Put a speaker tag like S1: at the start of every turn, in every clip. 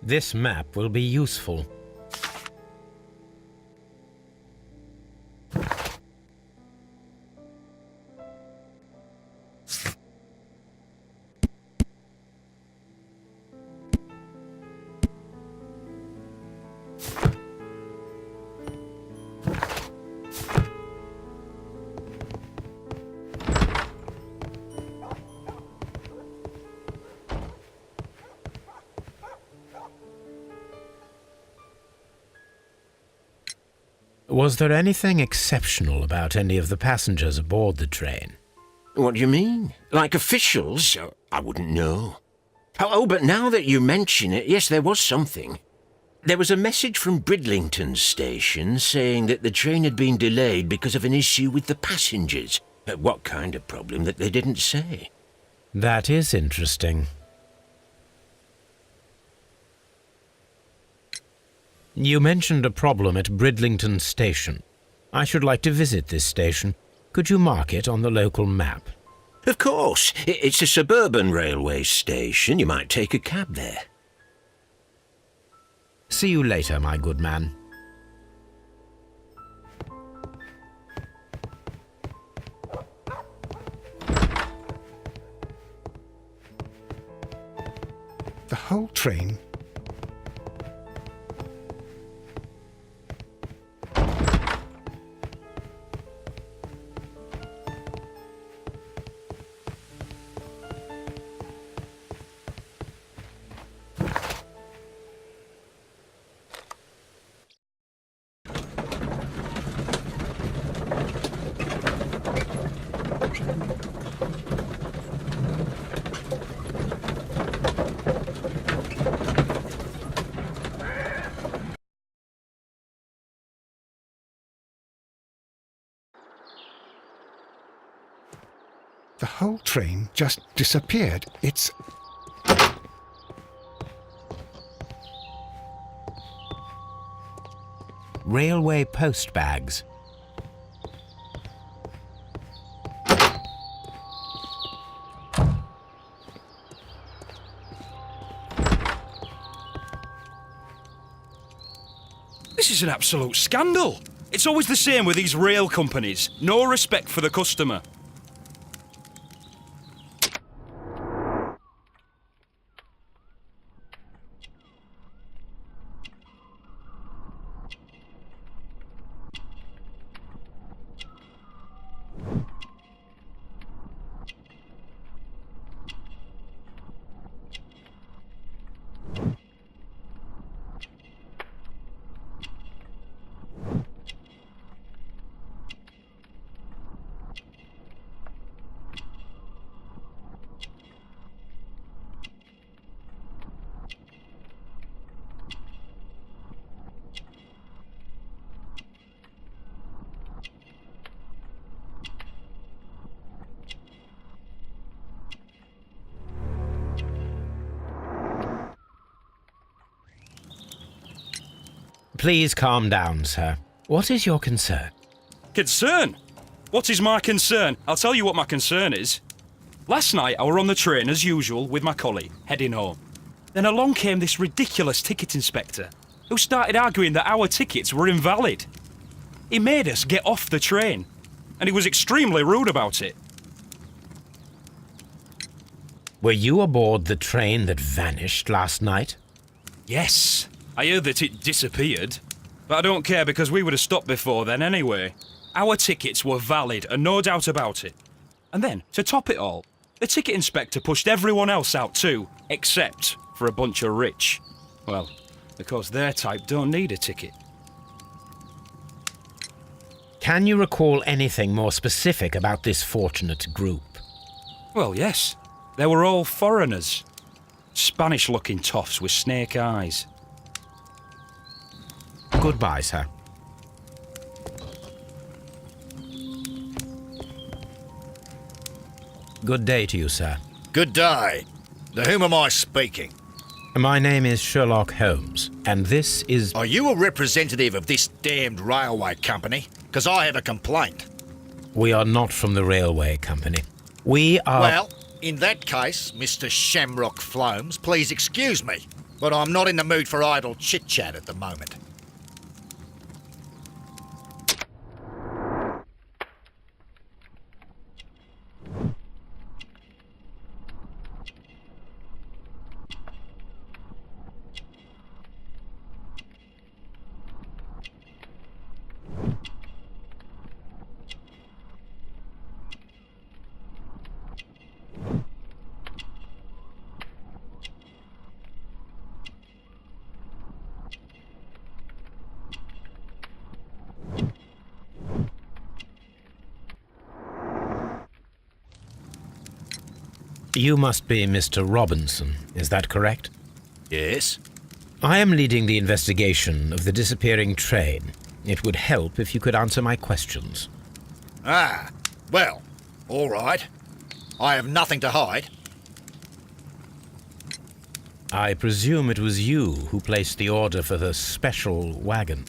S1: This map will be useful. Was there anything exceptional about any of the passengers aboard the train?
S2: What do you mean? Like officials? I wouldn't know. Oh, but now that you mention it, yes, there was something. There was a message from Bridlington station saying that the train had been delayed because of an issue with the passengers. What kind of problem that they didn't say?
S1: That is interesting. You mentioned a problem at Bridlington station. I should like to visit this station. Could you mark it on the local map?
S2: Of course. It's a suburban railway station. You might take a cab there.
S1: See you later, my good man.
S3: The whole train? The whole train just disappeared. It's...
S1: Railway post bags.
S4: This is an absolute scandal. It's always the same with these rail companies. No respect for the customer.
S1: Please calm down, sir. What is your concern?
S4: Concern? What is my concern? I'll tell you what my concern is. Last night I were on the train as usual with my colleague, heading home. Then along came this ridiculous ticket inspector, who started arguing that our tickets were invalid. He made us get off the train, and he was extremely rude about it.
S1: Were you aboard the train that vanished last night?
S4: Yes, I heard that it disappeared. But I don't care because we would have stopped before then anyway. Our tickets were valid and no doubt about it. And then, to top it all, the ticket inspector pushed everyone else out too, except for a bunch of rich. Well, because their type don't need a ticket.
S1: Can you recall anything more specific about this fortunate group?
S4: Well, yes. They were all foreigners. Spanish-looking toffs with snake eyes.
S1: Goodbye, sir. Good day to you, sir.
S5: Good day. To whom am I speaking?
S1: My name is Sherlock Holmes, and this is...
S5: Are you a representative of this damned railway company? Because I have a complaint.
S1: We are not from the railway company. We are...
S5: Well, in that case, Mr. Shamrock Flomes, please excuse me. but I'm not in the mood for idle chit-chat at the moment.
S1: You must be Mr. Robinson, is that correct?
S5: Yes?
S1: I am leading the investigation of the disappearing train. It would help if you could answer my questions.
S5: Ah, well, all right. I have nothing to hide.
S1: I presume it was you who placed the order for the special wagon.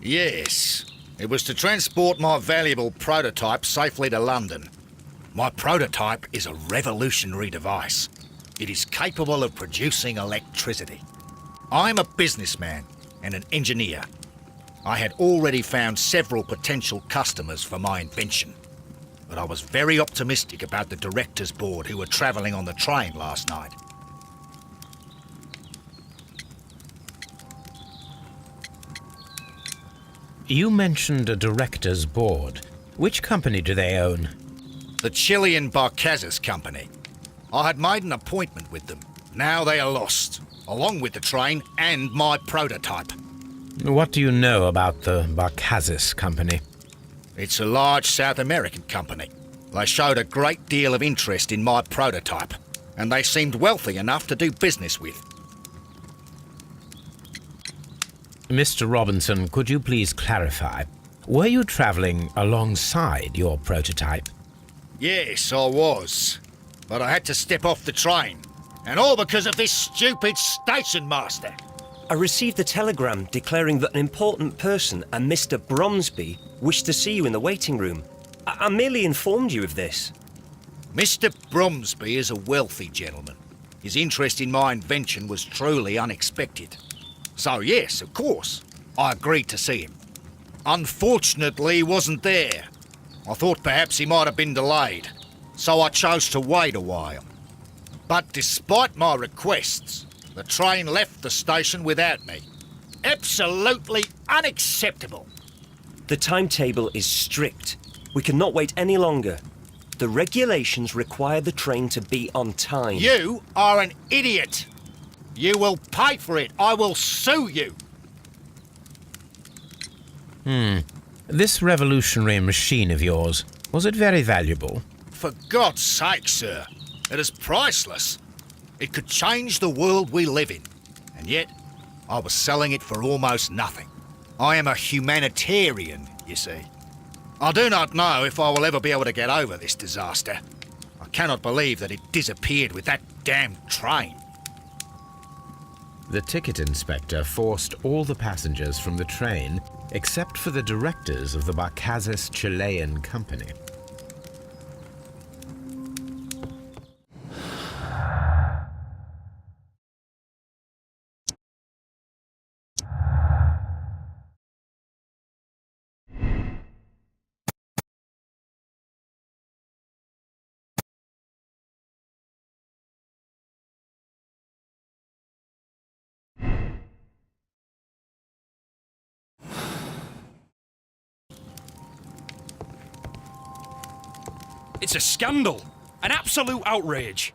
S5: Yes. It was to transport my valuable prototype safely to London. My prototype is a revolutionary device. It is capable of producing electricity. I'm a businessman and an engineer. I had already found several potential customers for my invention, but I was very optimistic about the directors' board who were travelling on the train last night.
S1: You mentioned a director's board. Which company do they own?
S5: The Chilean Barcazes Company. I had made an appointment with them. Now they are lost, along with the train and my prototype.
S1: What do you know about the Barcazes Company?
S5: It's a large South American company. They showed a great deal of interest in my prototype, and they seemed wealthy enough to do business with.
S1: Mr. Robinson, could you please clarify? Were you travelling alongside your prototype?
S5: Yes, I was. But I had to step off the train. And all because of this stupid station master.
S6: I received a telegram declaring that an important person, a Mr. Bromsby, wished to see you in the waiting room. I merely informed you of this.
S5: Mr. Bromsby is a wealthy gentleman. His interest in my invention was truly unexpected. So yes, of course, I agreed to see him. Unfortunately, he wasn't there. I thought perhaps he might have been delayed, so I chose to wait a while. But despite my requests, the train left the station without me. Absolutely unacceptable.
S6: The timetable is strict. We cannot wait any longer. The regulations require the train to be on time.
S5: You are an idiot. You will pay for it. I will sue you.
S1: This revolutionary machine of yours, was it very valuable?
S5: For God's sake, sir, it is priceless. It could change the world we live in. And yet, I was selling it for almost nothing. I am a humanitarian, you see. I do not know if I will ever be able to get over this disaster. I cannot believe that it disappeared with that damned train.
S1: The ticket inspector forced all the passengers from the train except for the directors of the Barcazes Chilean Company.
S4: It's a scandal. An absolute outrage.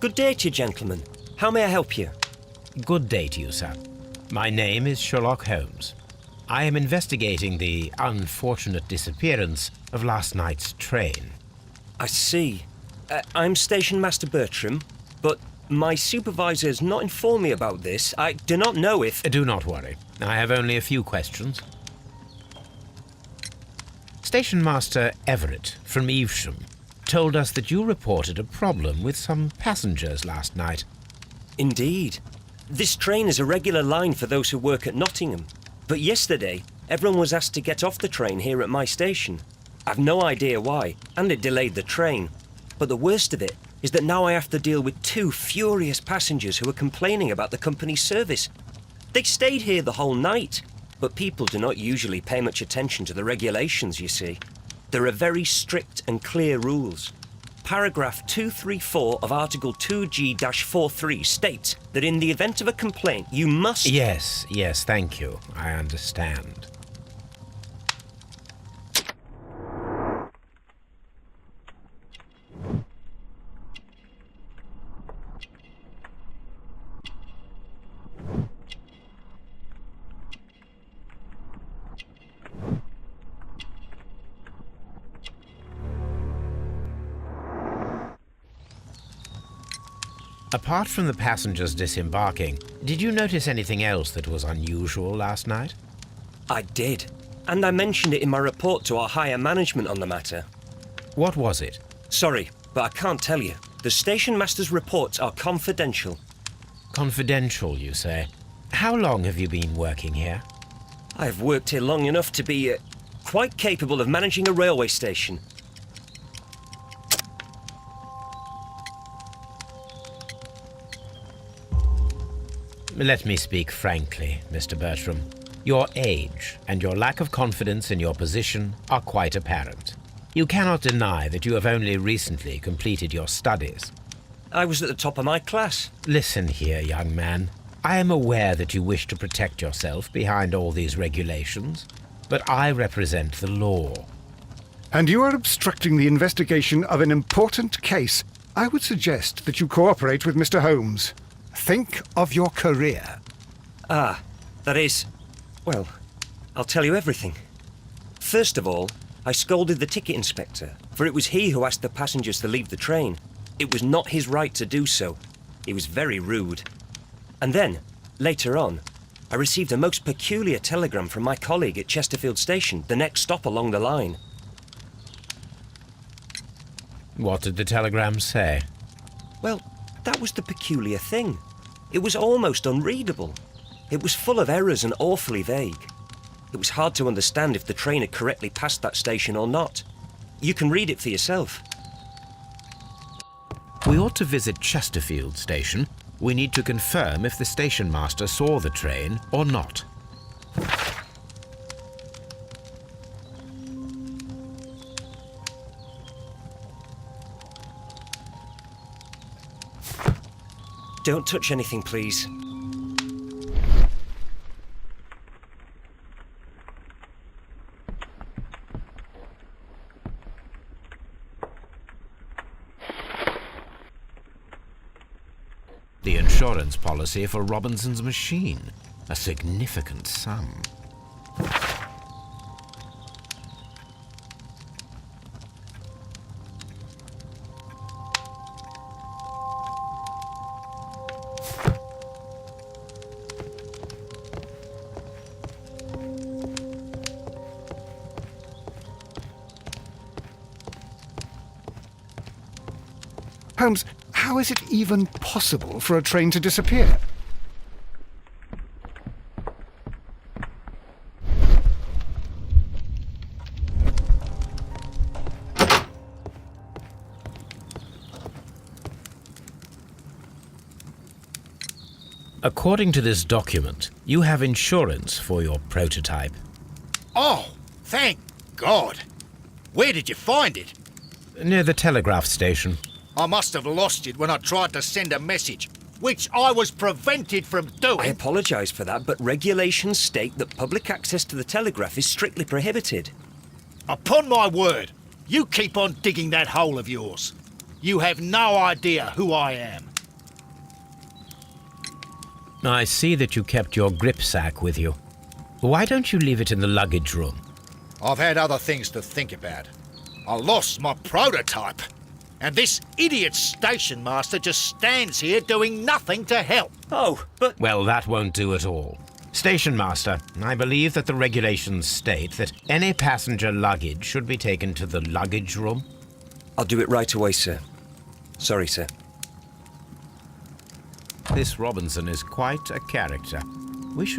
S6: Good day to you, gentlemen. How may I help you?
S1: Good day to you, sir. My name is Sherlock Holmes. I am investigating the unfortunate disappearance of last night's train.
S6: I see. I'm Station Master Bertram, but my supervisor has not informed me about this. I do not know if...
S1: Do not worry. I have only a few questions. Station Master Everett from Evesham told us that you reported a problem with some passengers last night.
S6: Indeed. This train is a regular line for those who work at Nottingham. But yesterday, everyone was asked to get off the train here at my station. I've no idea why, and it delayed the train. But the worst of it is that now I have to deal with two furious passengers who are complaining about the company's service. They stayed here the whole night, but people do not usually pay much attention to the regulations, you see. There are very strict and clear rules. Paragraph 234 of Article 2G-43 states that in the event of a complaint, you must...
S1: Yes, thank you. I understand. Apart from the passengers disembarking, did you notice anything else that was unusual last night?
S6: I did, and I mentioned it in my report to our higher management on the matter.
S1: What was it?
S6: Sorry, but I can't tell you. The station master's reports are confidential.
S1: Confidential, you say? How long have you been working here?
S6: I've worked here long enough to be quite capable of managing a railway station.
S1: Let me speak frankly, Mr. Bertram. Your age and your lack of confidence in your position are quite apparent. You cannot deny that you have only recently completed your studies.
S6: I was at the top of my class.
S1: Listen here, young man. I am aware that you wish to protect yourself behind all these regulations, but I represent the law.
S3: And you are obstructing the investigation of an important case. I would suggest that you cooperate with Mr. Holmes. Think of your career.
S6: Ah, that is... Well, I'll tell you everything. First of all, I scolded the ticket inspector, for it was he who asked the passengers to leave the train. It was not his right to do so. He was very rude. And then, later on, I received a most peculiar telegram from my colleague at Chesterfield Station, the next stop along the line.
S1: What did the telegram say?
S6: Well, that was the peculiar thing. It was almost unreadable. It was full of errors and awfully vague. It was hard to understand if the train had correctly passed that station or not. You can read it for yourself.
S1: We ought to visit Chesterfield Station. We need to confirm if the station master saw the train or not.
S6: Don't touch anything, please.
S1: The insurance policy for Robinson's machine. A significant sum.
S3: Holmes, how is it even possible for a train to disappear?
S1: According to this document, you have insurance for your prototype.
S5: Oh, thank God. Where did you find it?
S1: Near the telegraph station.
S5: I must have lost it when I tried to send a message, which I was prevented from doing.
S6: I apologise for that, but regulations state that public access to the telegraph is strictly prohibited.
S5: Upon my word, you keep on digging that hole of yours. You have no idea who I am.
S1: I see that you kept your gripsack with you. Why don't you leave it in the luggage room?
S5: I've had other things to think about. I lost my prototype. And this idiot station master just stands here doing nothing to help.
S6: Oh, but...
S1: Well, that won't do at all. Station master, I believe that the regulations state that any passenger luggage should be taken to the luggage room.
S6: I'll do it right away, sir. Sorry, sir.
S1: This Robinson is quite a character. We should